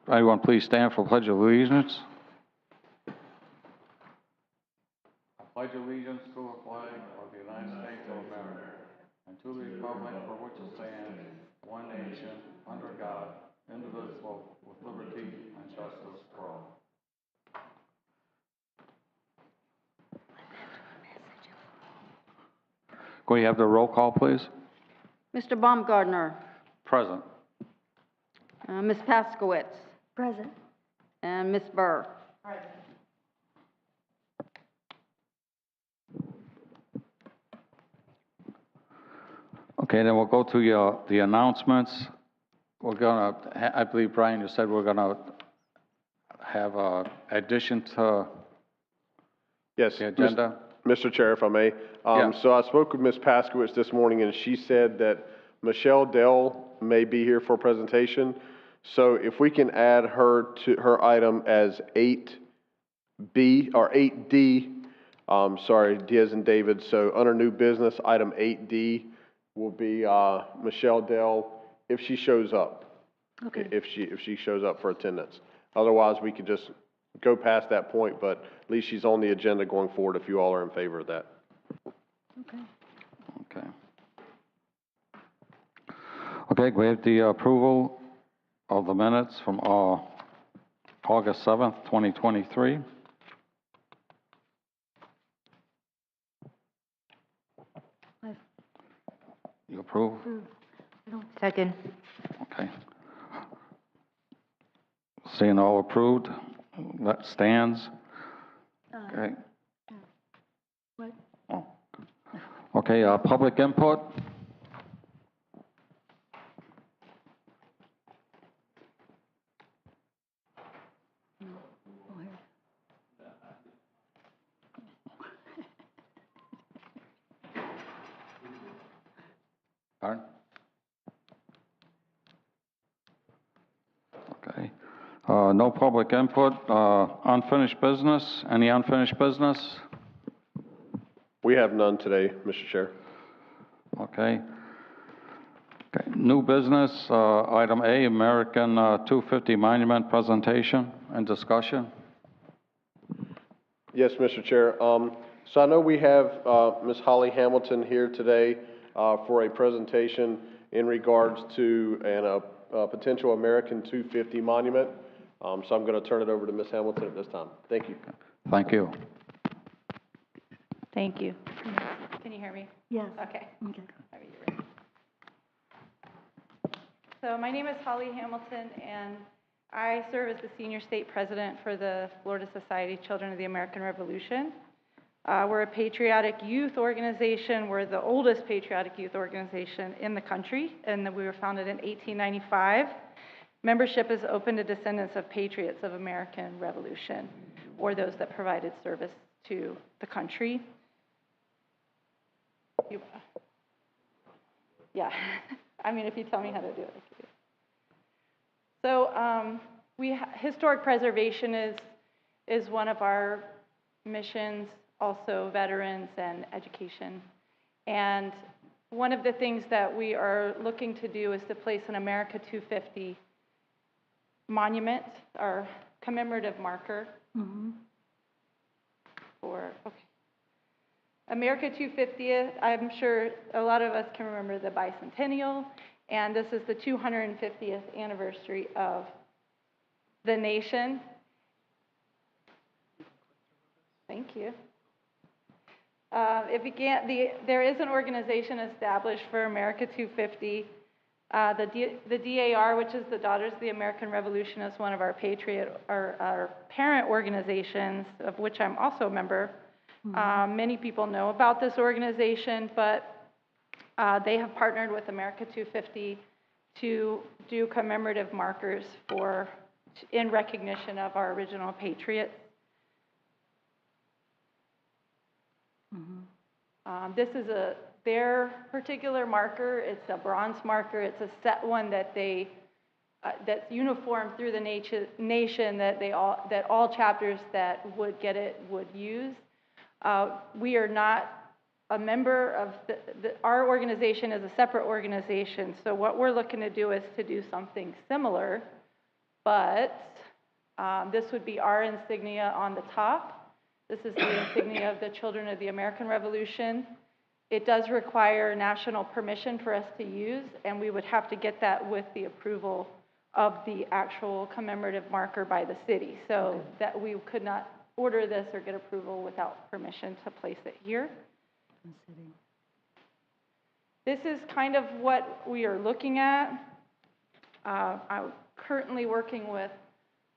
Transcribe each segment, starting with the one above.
Everyone please stand for Pledge of Allegiance. I pledge allegiance to the flag of the United States of America and to the republic for which it stands, one nation, under God, indivisible, with liberty and justice for all. Can we have the roll call, please? Mr. Baumgartner. Present. Ms. Paskowitz. Present. And Ms. Burr. Present. Okay, then we'll go to the announcements. We're gonna, I believe, Brian, you said we're gonna have a addition to Yes, the agenda. Mr. Chair, if I may. Yeah. So I spoke with Ms. Paskowitz this morning, and she said that Michelle Dell may be here for a presentation. So if we can add her to her item as 8B or 8D, sorry, D as in David. So under new business, item 8D will be Michelle Dell if she shows up. Okay. If she shows up for attendance. Otherwise, we could just go past that point, but at least she's on the agenda going forward if you all are in favor of that. Okay. Okay. Okay, we have the approval of the minutes from August 7th, 2023. You approve? Second. Okay. Seeing all approved, that stands. Okay. What? Oh. Okay, public input. Oh, here. Pardon? Okay. No public input. Unfinished business. Any unfinished business? We have none today, Mr. Chair. Okay. Okay. New business. Item A, American 250 Monument presentation and discussion. Yes, Mr. Chair. So I know we have Ms. Holly Hamilton here today for a presentation in regards to a potential American 250 monument. So I'm going to turn it over to Ms. Hamilton at this time. Thank you. Thank you. Thank you. Can you hear me? Yes. Okay. Okay. Are you ready? So my name is Holly Hamilton, and I serve as the Senior State President for the Florida Society Children of the American Revolution. We're a patriotic youth organization. We're the oldest patriotic youth organization in the country, and we were founded in 1895. Membership is open to descendants of patriots of American Revolution or those that provided service to the country. Yeah, I mean, if you tell me how to do it, I can do it. So historic preservation is one of our missions, also veterans and education. And one of the things that we are looking to do is to place an America 250 monument or commemorative marker for, okay. America 250th, I'm sure a lot of us can remember the bicentennial, and this is the 250th anniversary of the nation. Thank you. There is an organization established for America 250. The DAR, which is the Daughters of the American Revolution, is one of our our parent organizations, of which I'm also a member. Many people know about this organization, but they have partnered with America 250 to do commemorative markers in recognition of our original patriots. This is their particular marker. It's a bronze marker. It's a set one that that's uniform through the nation that all chapters that would get it would use. We are not a member of our organization is a separate organization. So what we're looking to do is to do something similar but this would be our insignia on the top. This is the insignia of the Children of the American Revolution. It does require national permission for us to use, and we would have to get that with the approval of the actual commemorative marker by the city. So that we could not order this or get approval without permission to place it here. This is kind of what we are looking at. I'm currently working with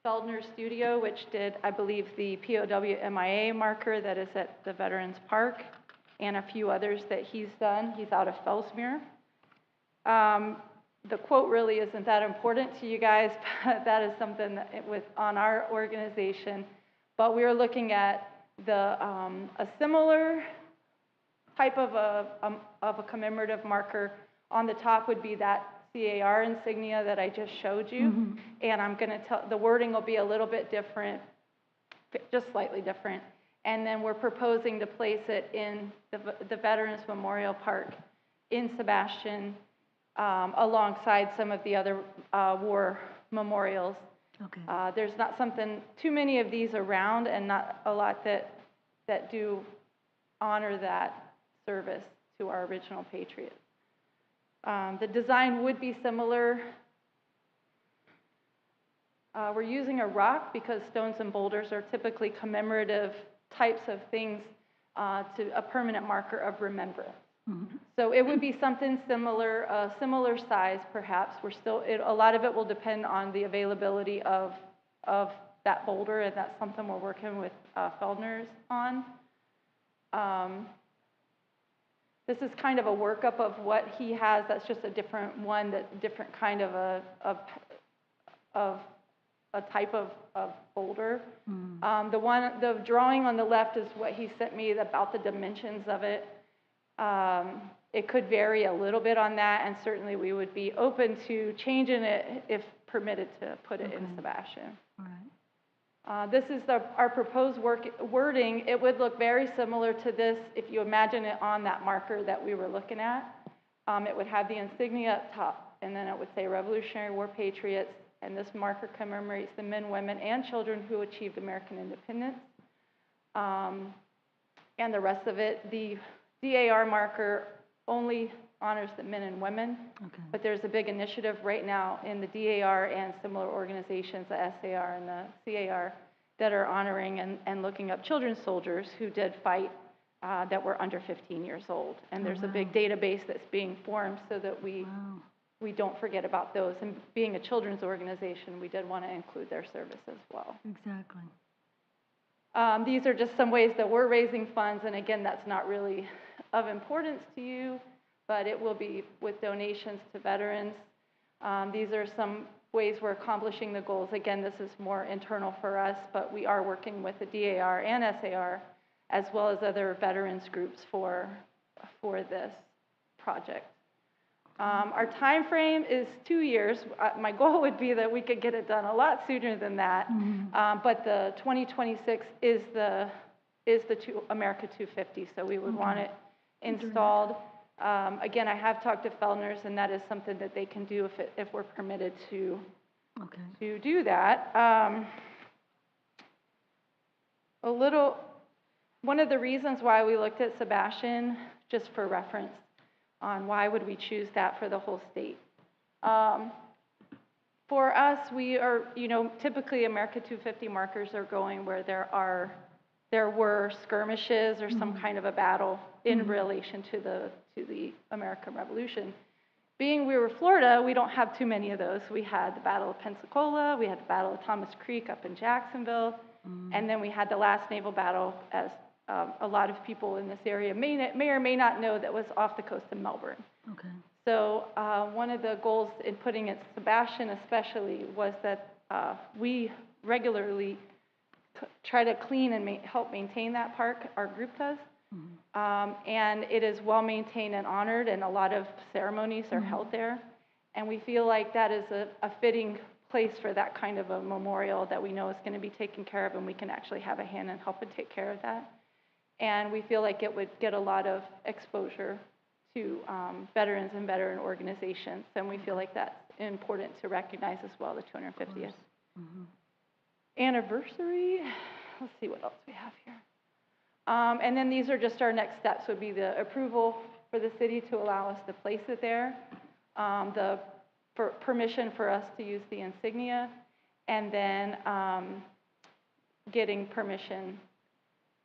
Feldner Studio, which did, I believe, the POW MIA marker that is at the Veterans Park, and a few others that he's done. He's out of Fellsmere. The quote really isn't that important to you guys, but that is something that on our organization. But we are looking at a similar type of a commemorative marker. On the top would be that CAR insignia that I just showed you, and I'm going to tell, the wording will be a little bit different, just slightly different, and then we're proposing to place it in the Veterans Memorial Park in Sebastian, alongside some of the other war memorials. Okay. There's not too many of these around, and not a lot that do honor that service to our original patriots. The design would be similar. We're using a rock because stones and boulders are typically commemorative types of things to a permanent marker of remembrance. So it would be something similar, similar size perhaps. A lot of it will depend on the availability of that boulder, and that's something we're working with Feldner's on. This is kind of a workup of what he has. That's just a different one, different kind of a type of boulder. The drawing on the left is what he sent me about the dimensions of it. It could vary a little bit on that, and certainly we would be open to changing it if permitted to put it in Sebastian. All right. This is our proposed wording. It would look very similar to this if you imagine it on that marker that we were looking at. It would have the insignia up top, and then it would say Revolutionary War Patriots, and this marker commemorates the men, women, and children who achieved American independence. And the rest of it, the DAR marker only honors the men and women, but there's a big initiative right now in the DAR and similar organizations, the SAR and the CAR, that are honoring and looking up children's soldiers who did fight that were under 15 years old. And there's a big database that's being formed so that we don't forget about those. And being a children's organization, we did want to include their service as well. Exactly. These are just some ways that we're raising funds, and again, that's not really of importance to you, but it will be with donations to veterans. These are some ways we're accomplishing the goals. Again, this is more internal for us, but we are working with the DAR and SAR, as well as other veterans groups for this project. Our time frame is 2 years. My goal would be that we could get it done a lot sooner than that, but the 2026 is the America 250, so we would want it installed. Again, I have talked to Feldner's, and that is something that they can do if we're permitted to do that. One of the reasons why we looked at Sebastian, just for reference, on why would we choose that for the whole state. For us, we are, typically America 250 markers are going where there were skirmishes or some kind of a battle in relation to the American Revolution. Being we were Florida, we don't have too many of those. We had the Battle of Pensacola, we had the Battle of Thomas Creek up in Jacksonville, and then we had the last naval battle, as a lot of people in this area may or may not know, that was off the coast of Melbourne. So one of the goals in putting it Sebastian especially was that we regularly try to clean and help maintain that park. Our group does. And it is well maintained and honored, and a lot of ceremonies are held there. And we feel like that is a fitting place for that kind of a memorial that we know is going to be taken care of, and we can actually have a hand in helping take care of that. And we feel like it would get a lot of exposure to veterans and veteran organizations, and we feel like that's important to recognize as well, the 250th. anniversary. Let's see what else we have here. And then these are just our next steps, would be the approval for the city to allow us to place it there, for permission for us to use the insignia, and then getting permission.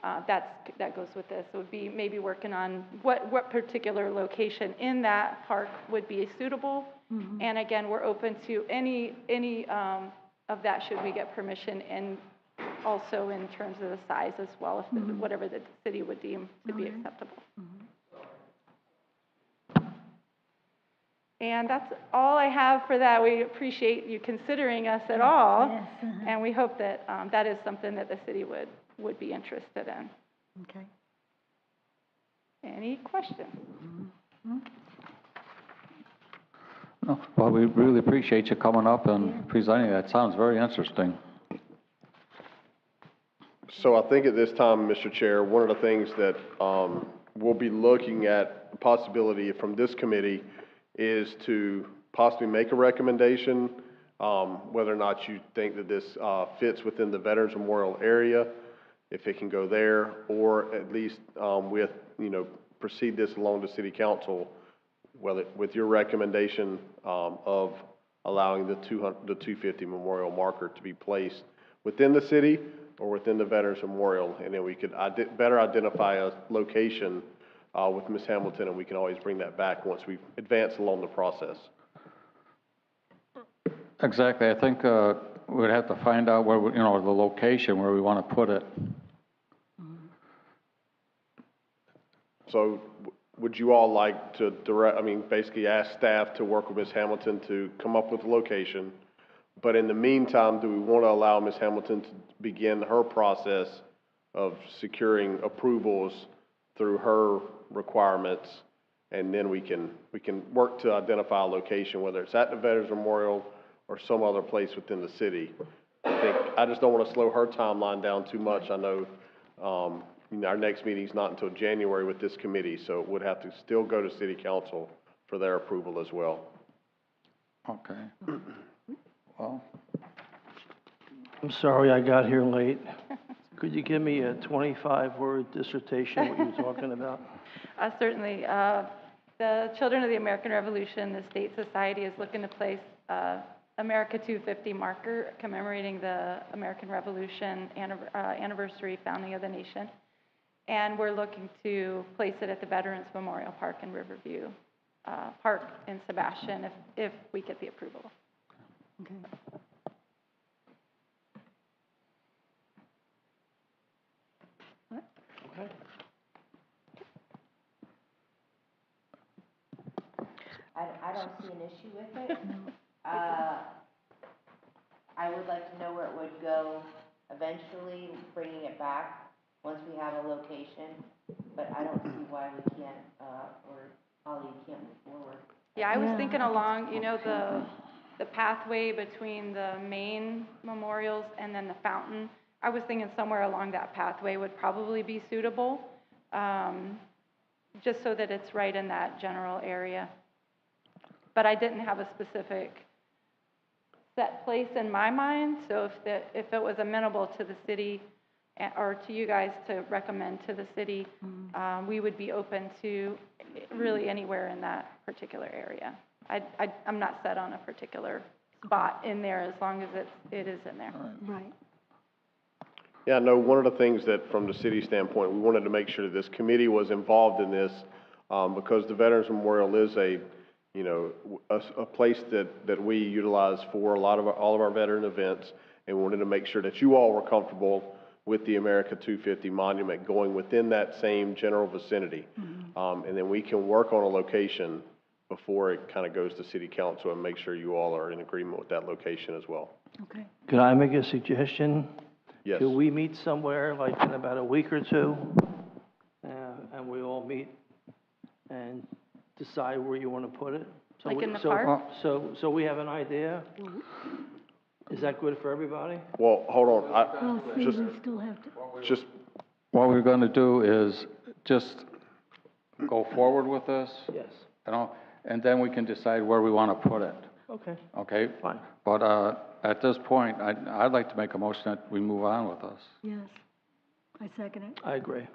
That goes with this. It would be maybe working on what particular location in that park would be suitable. And again, we're open to any of that should we get permission, and also in terms of the size as well, if whatever the city would deem to be acceptable. And that's all I have for that. We appreciate you considering us at all. Yes, And we hope that that is something that the city would be interested in. Okay. Any questions? No, well, we really appreciate you coming up and presenting that. Sounds very interesting. So I think at this time, Mr. Chair, one of the things that we'll be looking at the possibility from this committee is to possibly make a recommendation, whether or not you think that this fits within the Veterans Memorial area, if it can go there, or at least proceed this along to City Council, whether with your recommendation of allowing the 250 memorial marker to be placed within the city or within the Veterans Memorial, and then we could better identify a location with Ms. Hamilton, and we can always bring that back once we advance along the process. Exactly. I think we'd have to find out where, the location where we want to put it. So would you all like to basically ask staff to work with Ms. Hamilton to come up with a location? But in the meantime, do we want to allow Ms. Hamilton to begin her process of securing approvals through her requirements, and then we can work to identify a location, whether it's at the Veterans Memorial or some other place within the city? I just don't want to slow her timeline down too much. I know our next meeting's not until January with this committee, so it would have to still go to City Council for their approval as well. Okay. Well, I'm sorry I got here late. Could you give me a 25-word dissertation, what you're talking about? Certainly. The Children of the American Revolution, the State Society, is looking to place America 250 marker commemorating the American Revolution anniversary founding of the nation. And we're looking to place it at the Veterans Memorial Park in Riverview Park in Sebastian if we get the approval. Okay. Okay. I don't see an issue with it. I would like to know where it would go eventually, bringing it back once we have a location, but I don't see why we can't, or Holly, you can't move forward. Yeah, I was Yeah, thinking I think along, the pathway between the main memorials and then the fountain. I was thinking somewhere along that pathway would probably be suitable, just so that it's right in that general area. But I didn't have a specific set place in my mind, so if it was amenable to the city or to you guys to recommend to the city, we would be open to really anywhere in that particular area. I'm not set on a particular spot in there as long as it is in there. Right. Yeah, no, one of the things that from the city standpoint, we wanted to make sure that this committee was involved in this, because the Veterans Memorial is a place that we utilize for all of our veteran events, and we wanted to make sure that you all were comfortable with the America 250 monument going within that same general vicinity. And then we can work on a location before it kind of goes to City Council and make sure you all are in agreement with that location as well. Okay. Could I make a suggestion? Yes. Could we meet somewhere, like in about a week or two, and we all meet and decide where you want to put it? Like in the park? So we have an idea? Is that good for everybody? Well, hold on, Well, see, we still have to, what we're going to do is just go forward with this, Yes. and then we can decide where we want to put it. Okay, okay? fine. But, at this point, I'd like to make a motion that we move on with this. Yes. I second it. I agree.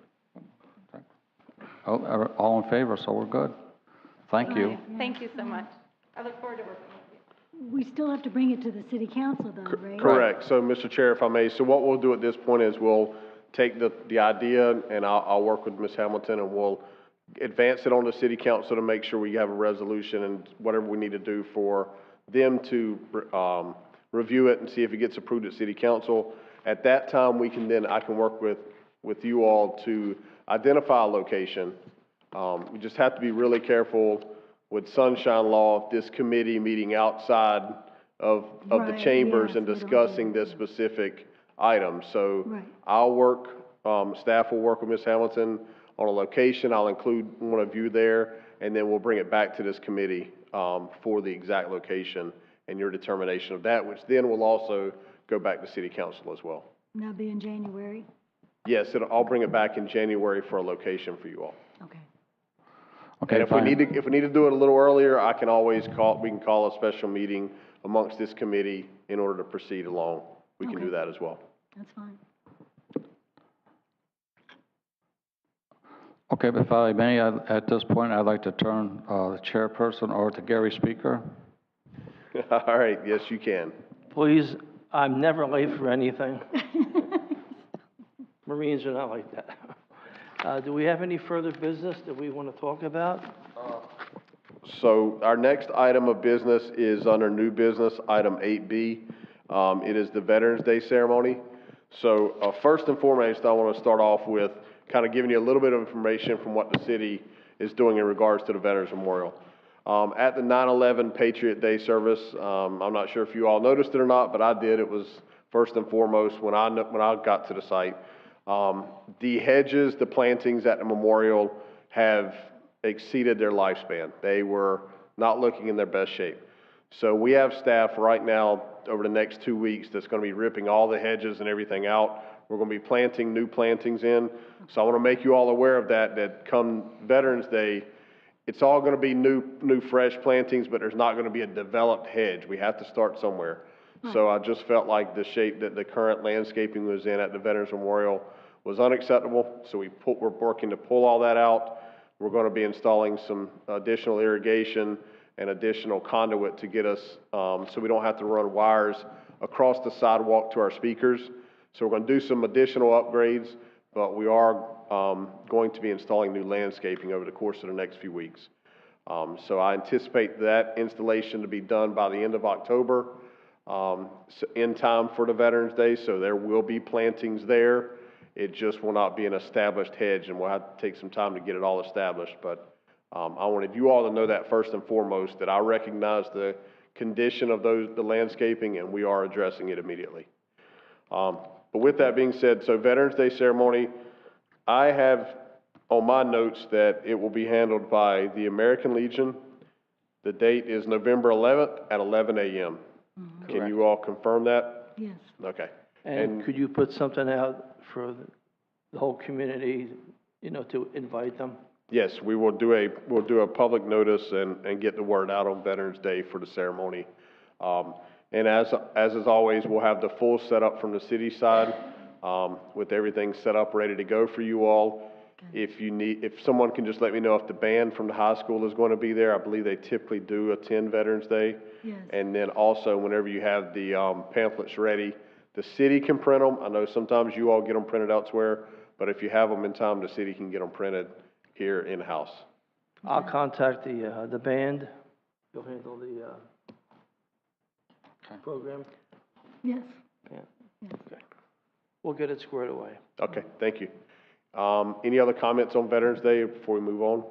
All in favor, so we're good. Thank you. Right, Thank yes. you so much. I look forward to working with you. We still have to bring it to the city council though, right? Correct. So, Mr. Chair, if I may, so what we'll do at this point is we'll take the idea, and I'll work with Ms. Hamilton, and we'll advance it on to city council to make sure we have a resolution and whatever we need to do for them to, review it and see if it gets approved at city council. At that time, I can work with you all to identify a location. We just have to be really careful with sunshine law, if this committee meeting outside of the Right, chambers yes, and we don't do discussing that. this specific item. So Right. I'll work, staff will work with Ms. Hamilton on a location. I'll include one of you there, and then we'll bring it back to this committee, for the exact location and your determination of that, which then will also go back to city council as well. And that'll be in January? Yes, I'll bring it back in January for a location for you all. Okay. Okay, And if we fine. need to do it a little earlier, we can call a special meeting amongst this committee in order to proceed along. We can Okay. do that as well. That's fine. Okay, but if I may, at this point, I'd like to turn, the chairperson over to Gary Speaker. All right, yes, you can. Please, I'm never late for anything. Marines are not like that. Do we have any further business that we want to talk about? So our next item of business is under new business, item 8B. It is the Veterans Day ceremony. So, first and foremost, I want to start off with kind of giving you a little bit of information from what the city is doing in regards to the Veterans Memorial. At the 9/11 Patriot Day service, I'm not sure if you all noticed it or not, but I did. It was first and foremost when I got to the site. The hedges, the plantings at the memorial have exceeded their lifespan. They were not looking in their best shape. So we have staff right now over the next 2 weeks that's going to be ripping all the hedges and everything out. We're going to be planting new plantings in. So I want to make you all aware of that come Veterans Day, it's all going to be new fresh plantings, but there's not going to be a developed hedge. We have to start somewhere. So I just felt like the shape that the current landscaping was in at the Veterans Memorial was unacceptable. So we're working to pull all that out. We're going to be installing some additional irrigation and additional conduit to get us, so we don't have to run wires across the sidewalk to our speakers. So we're going to do some additional upgrades, but we are going to be installing new landscaping over the course of the next few weeks. So I anticipate that installation to be done by the end of October, in time for the Veterans Day. So there will be plantings there. It just will not be an established hedge, and we'll have to take some time to get it all established. But I wanted you all to know that first and foremost, that I recognize the condition of the landscaping, and we are addressing it immediately. But with that being said, so Veterans Day ceremony, I have on my notes that it will be handled by the American Legion. The date is November 11th at 11 a.m. Can you all confirm that? Yes. Okay. And could you put something out for the whole community, to invite them? Yes, we'll do a public notice and get the word out on Veterans Day for the ceremony. And as is always, we'll have the full setup from the city side, with everything set up, ready to go for you all. If someone can just let me know if the band from the high school is going to be there. I believe they typically do attend Veterans Day. Yes. And then also, whenever you have the pamphlets ready, the city can print them. I know sometimes you all get them printed elsewhere, but if you have them in time, the city can get them printed here in-house. I'll contact the band. You'll handle the program? Yes. Yeah. Yes. Okay. We'll get it squared away. Okay, thank you. Any other comments on Veterans Day before we move on?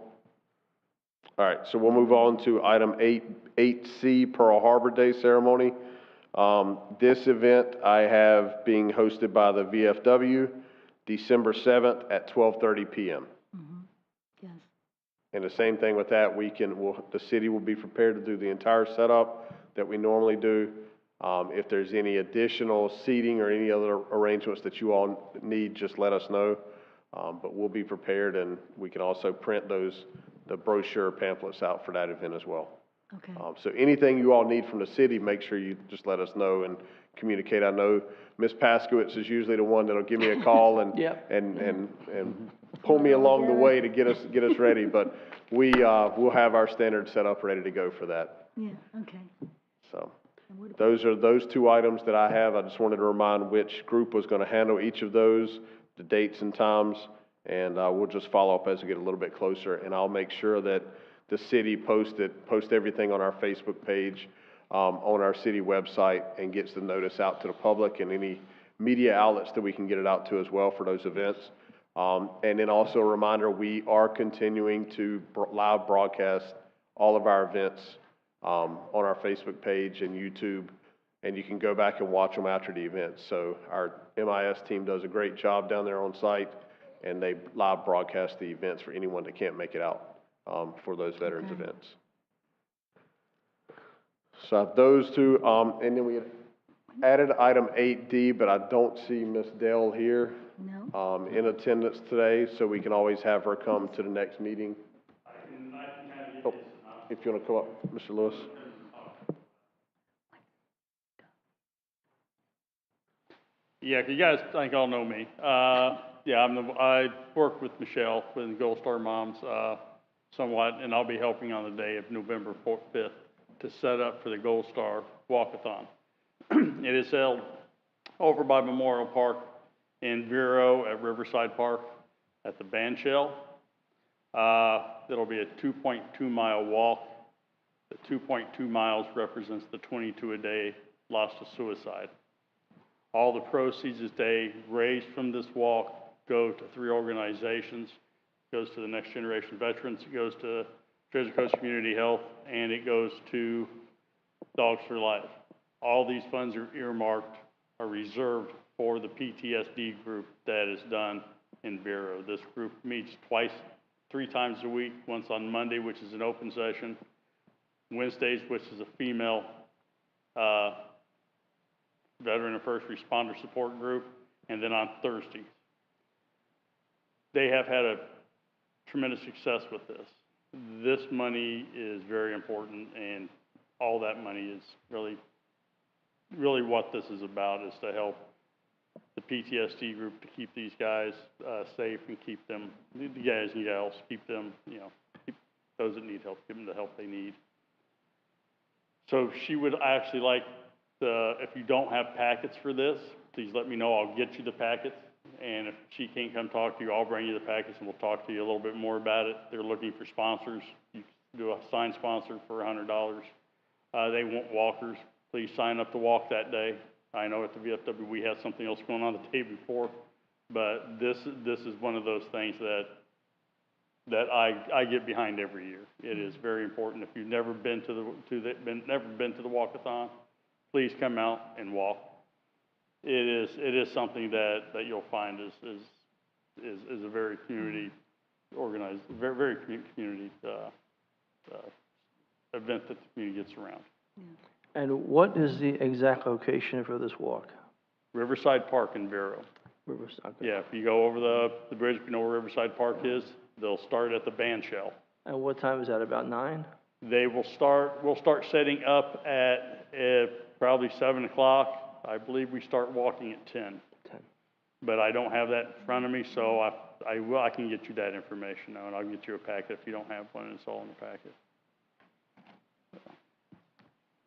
All right, so we'll move on to item 8C, Pearl Harbor Day ceremony. This event I have being hosted by the VFW, December 7th at 12:30 p.m. Yes. And the same thing with that, the city will be prepared to do the entire setup that we normally do. If there's any additional seating or any other arrangements that you all need, just let us know. But we'll be prepared, and we can also print the brochure pamphlets out for that event as well. Okay. So anything you all need from the city, make sure you just let us know and communicate. I know Ms. Paskowitz is usually the one that'll give me a call and, Yep. and pull me along the way to get us ready, but we'll have our standards set up, ready to go for that. Yeah, okay. So, And what about- those are those two items that I have. I just wanted to remind which group was gonna handle each of those, the dates and times, and, we'll just follow up as we get a little bit closer, and I'll make sure that the city post everything on our Facebook page, on our city website, and gets the notice out to the public and any media outlets that we can get it out to as well for those events. And then also a reminder, we are continuing to live broadcast all of our events, on our Facebook page and YouTube, and you can go back and watch them after the event. So our MIS team does a great job down there on site, and they live broadcast the events for anyone that can't make it out, for those veterans Okay. events. So those two, and then we had added item 8D, but I don't see Ms. Dell here, No? in attendance today, so we can always have her come to the next meeting. Oh, if you want to come up, Mr. Lewis. Yeah, you guys, I think all know me. Yeah, I work with Michelle with Gold Star Moms, somewhat, and I'll be helping on the day of November 5th to set up for the Gold Star Walkathon. It is held over by Memorial Park in Vero at Riverside Park at the band shell. It'll be a 2.2 mile walk. The 2.2 miles represents the 22 a day lost to suicide. All the proceeds this day raised from this walk go to 3 organizations. It goes to the Next Generation Veterans, it goes to Treasure Coast Community Health, and it goes to Dogs for Life. All these funds are earmarked, are reserved for the PTSD group that is done in Vero. This group meets 3 times a week, once on Monday, which is an open session, Wednesdays, which is a female veteran and first responder support group, and then on Thursdays. They have had a tremendous success with this. This money is very important, and all that money is really what this is about, is to help the PTSD group to keep these guys safe and keep them, the guys and gals, keep them, keep those that need help, give them the help they need. So she would actually like if you don't have packets for this, please let me know. I'll get you the packets. And if she can't come talk to you, I'll bring you the packets and we'll talk to you a little bit more about it. They're looking for sponsors. You can do a signed sponsor for $100. They want walkers. Please sign up to walk that day. I know at the VFW we had something else going on the day before, but this is one of those things that I get behind every year. It is very important. If you've never been to the walkathon, please come out and walk. It is something that you'll find is a very community organized, very community event that the community gets around. And what is the exact location for this walk? Riverside Park in Vero. Riverside. Yeah, if you go over the bridge, you know where Riverside Park is. They'll start at the band shell. And what time is that, about 9? We'll start setting up at probably 7 o'clock. I believe we start walking at 10. 10. But I don't have that in front of me, so I can get you that information now, and I'll get you a packet if you don't have one. It's all in the packet.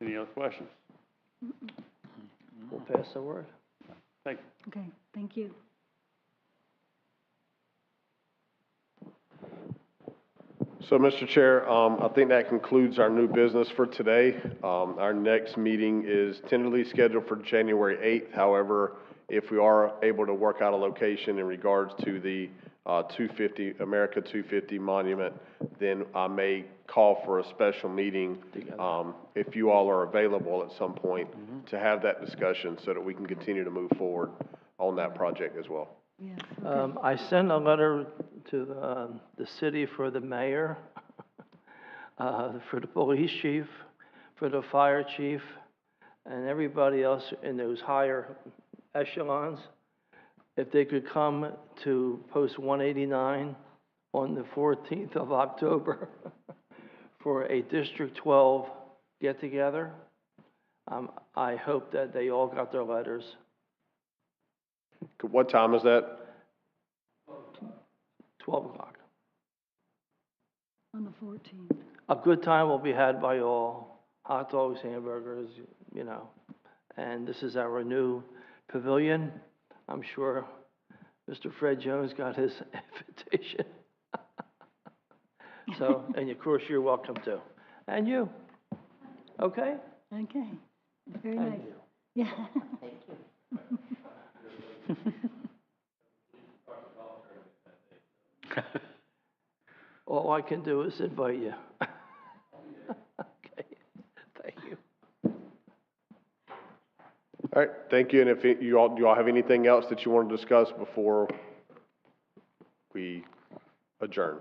Any other questions? We'll pass the word. Thank you. Okay, thank you. So, Mr. Chair, I think that concludes our new business for today. Our next meeting is tentatively scheduled for January 8th. However, if we are able to work out a location in regards to the America 250 monument, then I may call for a special meeting, if you all are available at some point, to have that discussion so that we can continue to move forward on that project as well. Yes, okay. I sent a letter to the city for the mayor, for the police chief, for the fire chief, and everybody else in those higher echelons, if they could come to post 189 on the 14th of October for a District 12 get-together. I hope that they all got their letters. What time is that? 12 o'clock. On the 14th. A good time will be had by all, hot dogs, hamburgers, you know. And this is our new pavilion. I'm sure Mr. Fred Jones got his invitation. So, and of course, you're welcome to. And you, okay? Okay, very And nice. you. Yeah. Thank you. All I can do is invite you. Okay, thank you. All right, thank you, and if do you all have anything else that you want to discuss before we adjourn?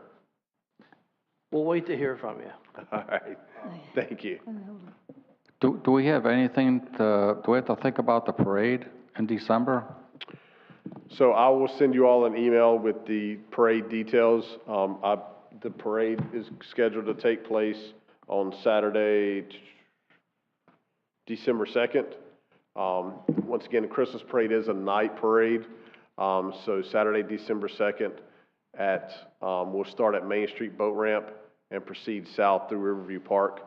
We'll wait to hear from you. All right, thank you. Oh, hold on. Do we have anything do we have to think about the parade in December? So I will send you all an email with the parade details. The parade is scheduled to take place on Saturday, December 2nd. Once again, the Christmas parade is a night parade. So Saturday, December 2nd we'll start at Main Street Boat Ramp and proceed south through Riverview Park.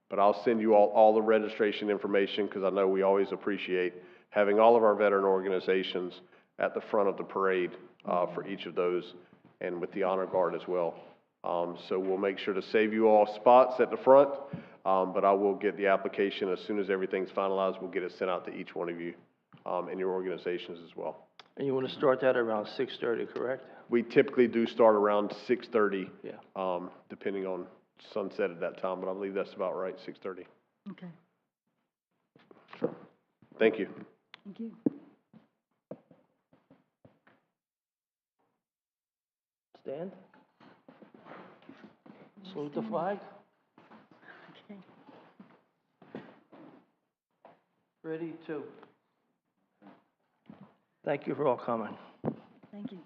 But I'll send you all the registration information because I know we always appreciate having all of our veteran organizations at the front of the parade for each of those and with the honor guard as well. So we'll make sure to save you all spots at the front, but I will get the application as soon as everything's finalized. We'll get it sent out to each one of you and your organizations as well. And you want to start that around 6:30, correct? We typically do start around 6:30, Yeah. depending on sunset at that time, but I believe that's about right, 6:30. Okay, Thank you. thank you. Stand. Salute the flag. Okay. Ready, two. Thank you for all coming. Thank you.